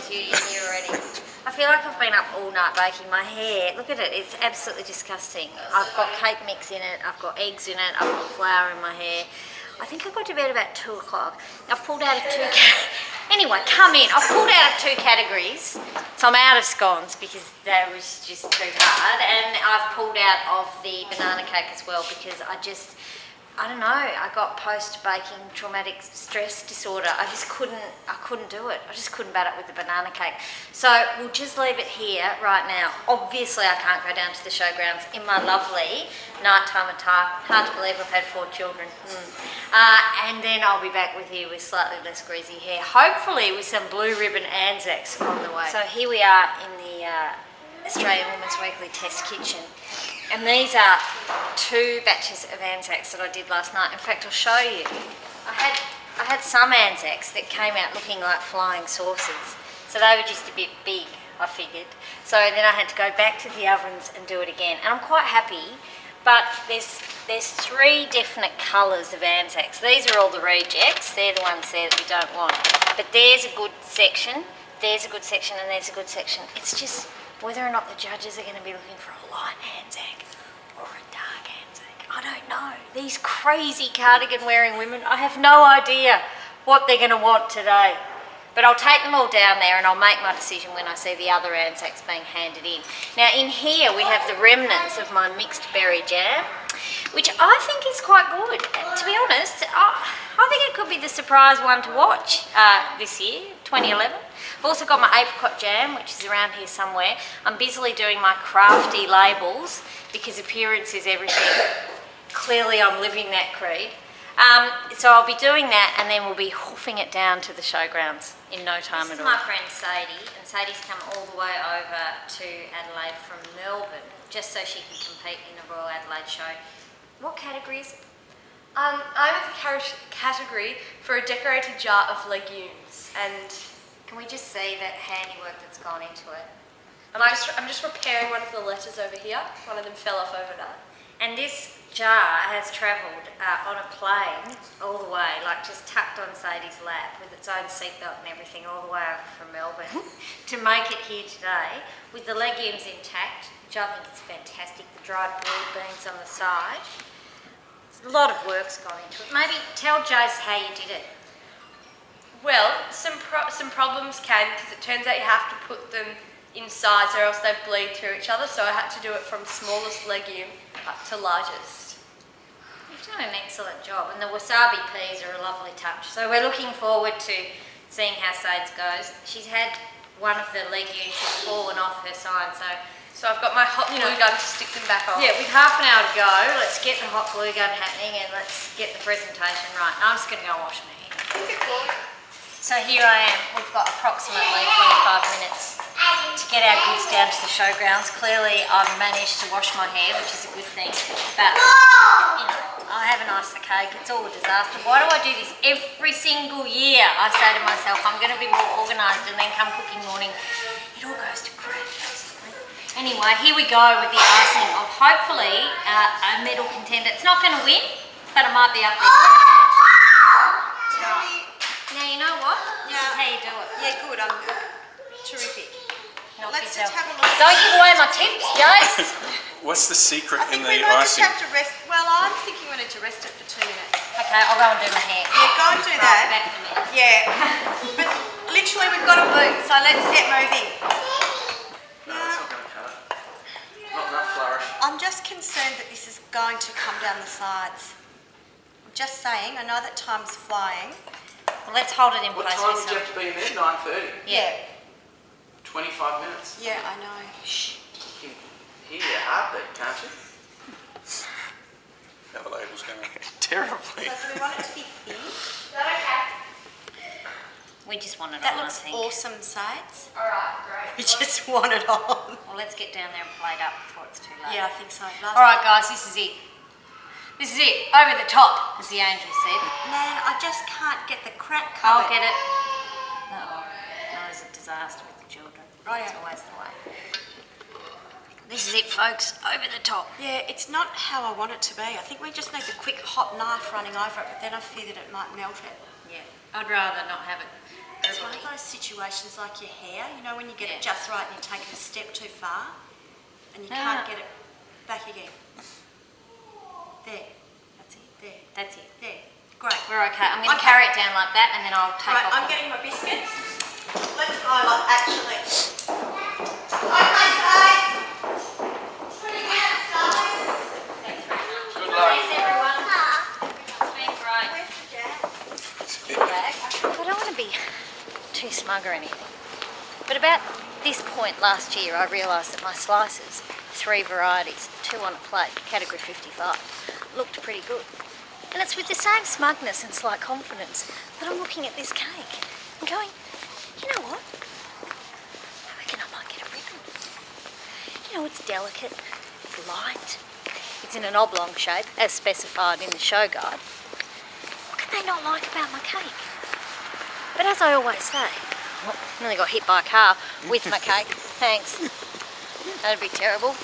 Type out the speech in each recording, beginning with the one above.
towards you in you already. I feel like I've been up all night baking my hair. Look at it, it's absolutely disgusting. I've got cake mix in it, I've got eggs in it, I've got flour in my hair. I think I got to bed about 2 o'clock. I've pulled out of Anyway, come in. I've pulled out of 2 categories. So I'm out of scones because that was just too hard. And I've pulled out of the banana cake as well because I don't know, I got post-baking traumatic stress disorder. I couldn't do it. I just couldn't bat it with the banana cake. So we'll just leave it here right now. Obviously I can't go down to the showgrounds in my lovely nighttime attire. Hard to believe I've had 4 children. And then I'll be back with you with slightly less greasy hair. Hopefully with some blue ribbon ANZACs on the way. So here we are in the Australian Women's Weekly Test Kitchen. And these are 2 batches of ANZACs that I did last night. In fact, I'll show you. I had some ANZACs that came out looking like flying saucers. So they were just a bit big, I figured. So then I had to go back to the ovens and do it again. And I'm quite happy, but there's 3 definite colours of ANZACs. These are all the rejects. They're the ones there that we don't want. But there's a good section, there's a good section, and there's a good section. It's just whether or not the judges are going to be looking for a light ANZAC or a dark ANZAC. I don't know. These crazy cardigan wearing women, I have no idea what they're going to want today. But I'll take them all down there and I'll make my decision when I see the other ANZACs being handed in. Now in here we have the remnants of my mixed berry jam, which I think is quite good. To be honest, I think it could be the surprise one to watch this year, 2011. I've also got my apricot jam, which is around here somewhere. I'm busily doing my crafty labels because appearance is everything. Clearly I'm living that creed. So I'll be doing that and then we'll be hoofing it down to the showgrounds in no time at all. This is my friend Sadie, and Sadie's come all the way over to Adelaide from Melbourne just so she can compete in the Royal Adelaide show. What category is it? I'm in the category for a decorated jar of legumes, and can we just see that handiwork that's gone into it? I'm just repairing one of the letters over here. One of them fell off over that. And this jar has travelled on a plane all the way, like just tucked on Sadie's lap with its own seatbelt and everything all the way over from Melbourne to make it here today with the legumes intact, which I think is fantastic. The dried broad beans on the side. A lot of work's gone into it. Maybe tell Jace how you did it. Well, some problems came because it turns out you have to put them in size or else they bleed through each other, so I had to do it from smallest legume up to largest. You've done an excellent job, and the wasabi peas are a lovely touch. So we're looking forward to seeing how Sades goes. She's had one of the legumes that's fallen off her side, so I've got my hot glue gun to stick them back on. Yeah, with half an hour to go, let's get the hot glue gun happening and let's get the presentation right. I'm just going to go wash my hair. So here I am, we've got approximately 25 minutes to get our goods down to the showgrounds. Clearly I've managed to wash my hair, which is a good thing, but you know, I haven't iced the cake, it's all a disaster. Why do I do this every single year? I say to myself, I'm going to be more organised, and then come cooking morning, it all goes to crap basically. Anyway, here we go with the icing of hopefully a medal contender. It's not going to win, but it might be up there. Now you know what? This is how you do it. Yeah, good. I'm terrific. Let's just have a look. Don't give away my tips, Jace. What's the secret in the we might icing? just have to rest. Well, I'm thinking we need to rest it for 2 minutes. Okay, I'll go and do my hair. Yeah, go and do Right, that. back in a minute. Yeah. But literally we've got a boot, so let's get moving. No, it's not going to cut it. Not enough flourish. I'm just concerned that this is going to come down the sides. I'm just saying, I know that time's flying. Well, let's hold it in What place. time did you have to be in there? 9:30? Yeah. 25 minutes. Yeah, I know. Shh. You can hear your heartbeat, can't you? How the label's going terribly. So do we want it to be thin? Is that okay? We just want it That on, looks I think. awesome, Sades. Alright, great. We just want it on. Well, let's get down there and plate up before it's too late. Yeah, I think so. Alright guys, this is it. This is it. Over the top, as the angel said. Man, I just can't get the crack I'll covered. get it. No, it's a disaster with the children. Right. It's always the way. This is it, folks. Over the top. Yeah, it's not how I want it to be. I think we just need the quick hot knife running over it, but then I fear that it might melt it. Yeah, I'd rather not have it. It's one of those situations like your hair, you know, when you get it just right and you take it a step too far and you can't get it back again. There. That's it. There. That's it. There. Great. We're okay. I'm going to carry it down like that and then I'll take off. I'm getting my biscuits. Let's actually. Okay, guys. Pretty good outside. Good luck. Thanks, everyone. It's been great. Where's the jam? I don't want to be too smug or anything, but about this point last year I realised that my slices, 3 varieties, 2 on a plate, category 55, looked pretty good. And it's with the same smugness and slight confidence that I'm looking at this cake and going, you know what? I reckon I might get a ribbon. You know, it's delicate, it's light, it's in an oblong shape as specified in the show guide. What can they not like about my cake? But as I always say, well, I nearly got hit by a car with my cake. Thanks. That'd be terrible.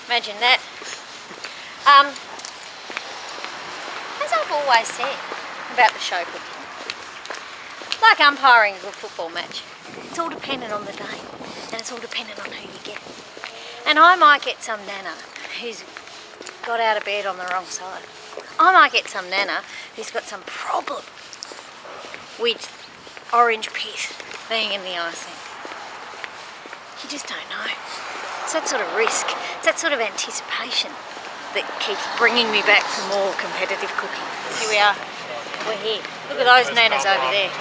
Imagine that. As I've always said about the show cooking, like umpiring a good football match, it's all dependent on the day and it's all dependent on who you get. And I might get some nana who's got out of bed on the wrong side. I might get some nana who's got some problem with orange pith being in the icing. You just don't know. It's that sort of risk, it's that sort of anticipation that keeps bringing me back for more competitive cooking. Here we are, we're here. Look at those nanas over there.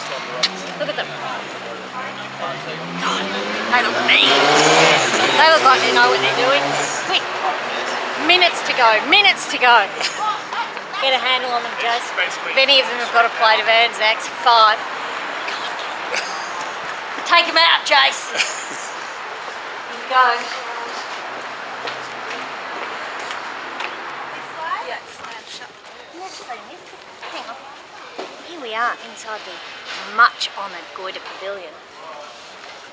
Look at them. God, they look mean. They look like they know what they're doing. Quick, minutes to go, minutes to go. Get a handle on them, Jace. If any of them have got a plate of ANZACs, 5. God. Take them out, Jace. Here you go. Hang on. Here we are inside the much honoured Goiter Pavilion.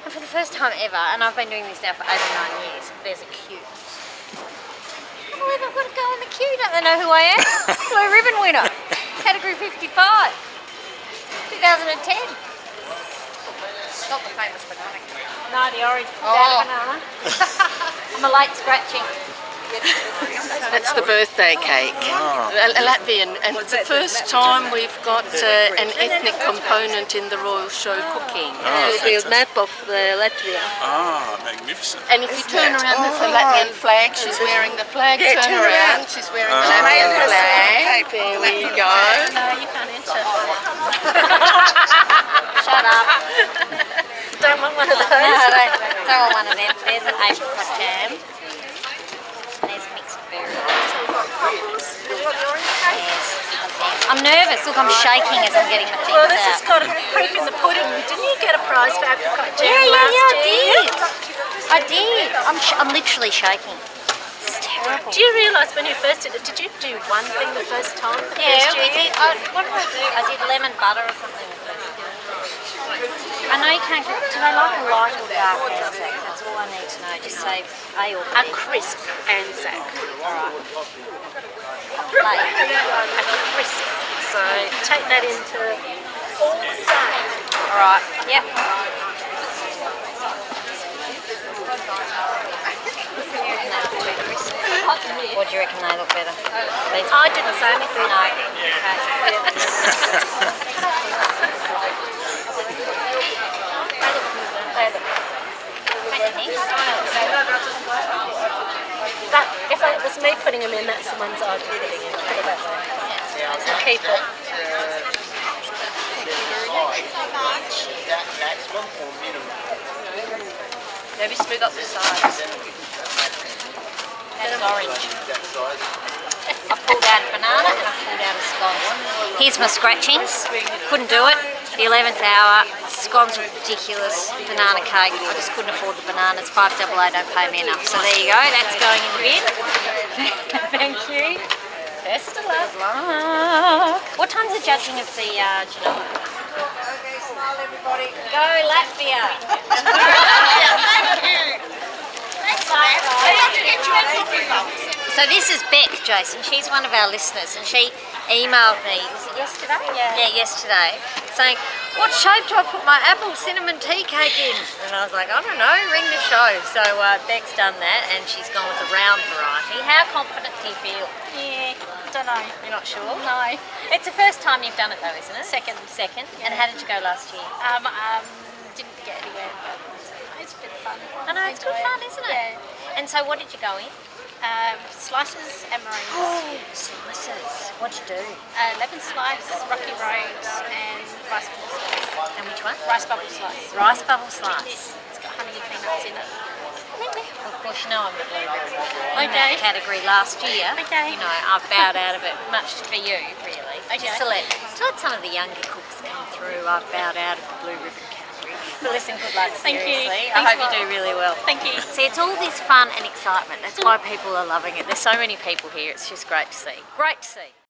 And for the first time ever, and I've been doing this now for 8 or 9 years, there's a queue. I believe I've got to go in the queue. Don't they know who I am? Blue ribbon winner, category 55, 2010. Not the famous banana cake. No, the orange banana. I'm a late scratching. That's the birthday cake, a Latvian, and it's the first time we've got an ethnic component in the Royal Show cooking. The map of Latvia. Ah, magnificent. And if you turn around, there's a Latvian flag. She's wearing the flag. Turn around. She's wearing the Latvian flag. There we go. No, you can't enter. Shut up. Don't want one of those. No, don't want one of them. There's an apricot jam. There's mixed berries. Yes. I'm nervous. Look, I'm shaking as I'm getting the things Well, this out. has got a proof in the pudding. Didn't you get a prize for Apricot Jam Yeah, last I year? did. I did. I'm literally shaking. It's terrible. Do you realise when you first did it, did you do one thing the first time? The Yeah, first we year? did. What did I do? I did lemon butter or something the first year. I know you can't get. Do they like a light or dark ANZAC? That's all I need to know. Just say A or A B. crisp ANZAC. Alright. A crisp. So take that into all the same. Alright. Yep. Or do you reckon they look better? These I didn't say anything. No. That, if it was me putting them in, that's the ones I'd be putting in. Put it that way. Keep it. Maybe smooth up the sides. That's orange. I pulled out a banana and I pulled out a scones. Here's my scratchings. Couldn't do it. The 11th hour. Scones were ridiculous. Banana cake. I just couldn't afford the bananas. 5AA don't pay me enough. So there you go. That's going in the bin. Thank you. Best of luck. What time's the judging of the Genoa? Okay, smile everybody. Go Latvia. Thank you. Thanks, Bye, guys. So this is Beck, Jason. She's one of our listeners, and she emailed me. Was it yesterday? Yeah, yesterday, saying, "What shape do I put my apple cinnamon tea cake in?" And I was like, "I don't know. Ring the show." So Beck's done that, and she's gone with the round variety. How confident do you feel? Yeah, I don't know. You're not sure? No. It's the first time you've done it, though, isn't it? Second. Second. And how did you go last year? Didn't get anywhere, but it's a bit of fun. I know it's good fun, isn't it? Yeah. And so, what did you go in? Slices and meringues. Oh, slices. What'd you do? Lemon slice, rocky road, and rice bubble slice. And which one? Rice bubble slice. Rice bubble slice. It's got honey and peanuts in it. Well, of course, you know I'm the blue ribbon in Okay. that category last year. Okay. You know, I've bowed out of it, much for you, really. Okay. Just to let some of the younger cooks come through, I've bowed out of the blue ribbon category. But listen, good luck, Thank you. seriously. Thanks I hope a lot. you do really well. Thank you. See, it's all this fun and excitement. That's why people are loving it. There's so many people here. It's just great to see. Great to see.